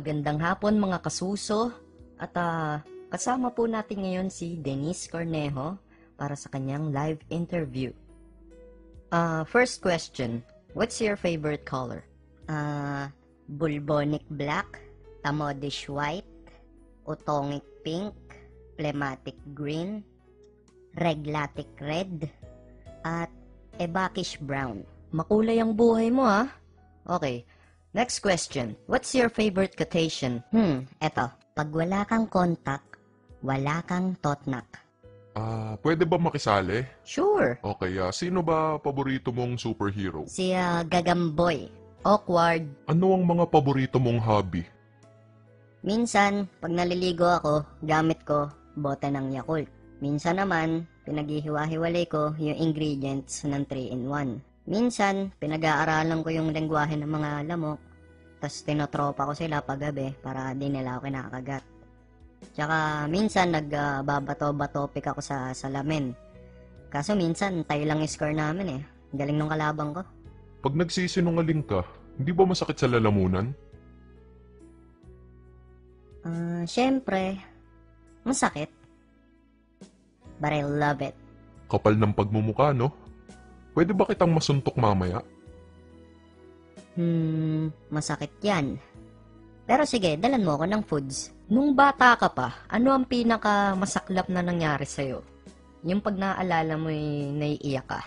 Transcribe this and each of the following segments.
Magandang hapon mga kasuso at kasama po natin ngayon si Denise Cornejo para sa kanyang live interview. First question, what's your favorite color? Bulbonic black, Tamodish white, Otongic pink, Phlegmatic green, Reglatic red, at Ebakish brown. Makulay ang buhay mo ha? Okay, next question, what's your favorite quotation? Eto, pag wala kang contact, wala kang totnak. Pwede ba makisali? Sure. Okay, sino ba paborito mong superhero? Si Gagamboy. Awkward. Ano ang mga paborito mong hobby? Minsan, pag naliligo ako, gamit ko bote ng Yakult. Minsan naman, pinaghihiwa-hiwalay ko yung ingredients ng 3-in-1. Minsan, pinag-aaralan ko yung lengguwahe ng mga lamok, tas tinotropa ko sila paggabi para di nila ako kinakagat. Tsaka minsan, nagbabato-batopik ako sa salamin. Kaso minsan, tayo lang yung score namin eh. Galing nung kalabang ko. Pag nagsisinungaling ka, hindi ba masakit sa lalamunan? Siyempre, masakit. But I love it. Kapal ng pagmumukha, no? Pwede ba kitang masuntok mamaya? Masakit yan. Pero sige, dalan mo ako ng foods. Nung bata ka pa, ano ang pinaka-masaklap na nangyari sa'yo? Yung pag naaalala mo naiiyak ka.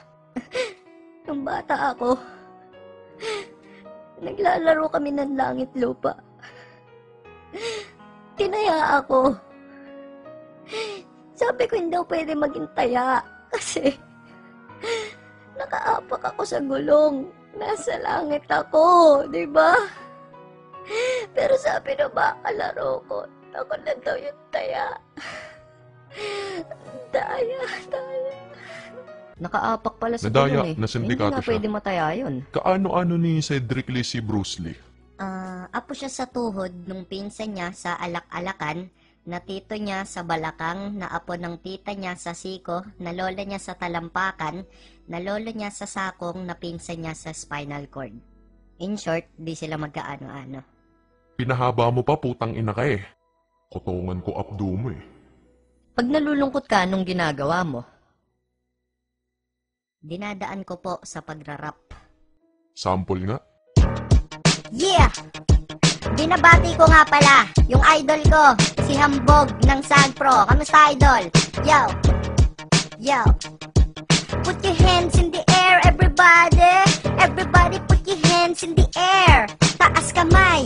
Nung bata ako, naglalaro kami ng langit lupa. Tinaya ako. Sabi ko hindi daw pwede maging taya kasi nakaapak ako sa gulong. Nasa langit ako, di ba? Pero sabi ng mga kalaro ko, ako na daw yung taya. Taya. Nakaapak pala sa Nadaya, gulong eh. na sindikato Hindi na siya. pwede mataya yun. Kaano-ano ni Cedric Lee si Bruce Lee? Apo siya sa tuhod nung pinsan niya sa alak-alakan, na tito niya sa balakang, na apo ng tita niya sa siko, na lola niya sa talampakan, na lolo niya sa sakong, na pinsan niya sa spinal cord. In short, di sila magkaano-ano. Pinahaba mo pa, putang ina ka eh. Kotongan ko abdo mo eh. Pag nalulungkot ka, anong ginagawa mo? Dinadaan ko po sa pagrarap. Sample nga. Yeah! Binabati ko nga pala yung idol ko, si Hambog ng SAGPRO. Kamusta, idol? Yo! Put your hands in the air, everybody! Everybody put your hands in the air! Taas kamay!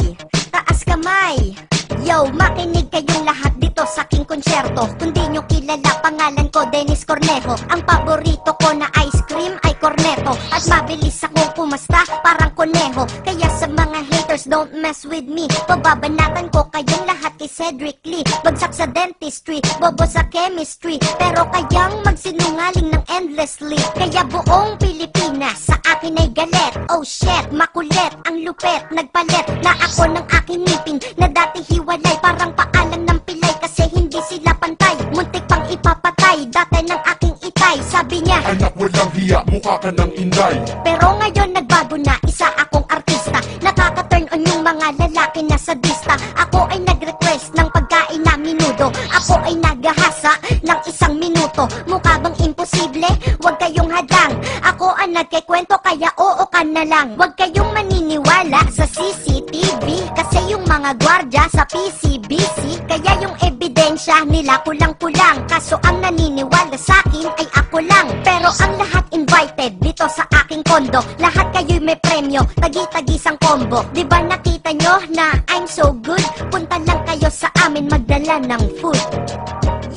Yo, makinig kayong lahat dito sa aking konsyerto. Kung di nyo kilala, pangalan ko Denise Cornejo. Ang paborito ko na ice cream ay corneto. At mabilis akong pumasta, parang koneho. Kaya sa mga haters, don't mess with me. Pababanatan ko kayong lahat kay Cedric Lee. Bagsak sa dentistry, bobo sa chemistry. Pero kayang magsinungaling ng endlessly. Kaya buong Pilipinas sa akin ay galit. Oh shit, makulit, ang lupet, nagpalit na ako ng aking ngipin na dati hiwalay, parang paalang ng pilay kasi hindi sila pantay. Muntik pang ipapatay, dati ng aking itay. Sabi niya, Anak walang hiya, mukha ka ng inday. pero ngayon nagbago na, isa akong artista. Nakaka-turn on yung mga lalaki na sadista. Ako ay nag-request ng pagkain na minudo. Ako ay naghahasa ng 1 minuto. Mukha bang imposible? Huwag kayong hadang. Ako ang nagkikwento kaya oo ka na lang. Huwag kayong maniniwala sa CCTV kasi yung mga gwardya sa PCBC. Kaya yung ebidensya nila kulang-kulang. Kaso ang naniniwala sa akin ay ako lang. Pero ang lahat invited dito sa aking kondo. Lahat kayo'y may premyo, tagi-tagisang combo. Diba nakita nyo na I'm so good? Punta lang kayo sa amin magdala ng food.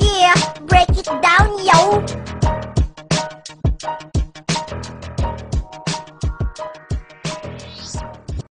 Yeah, break it down, yo!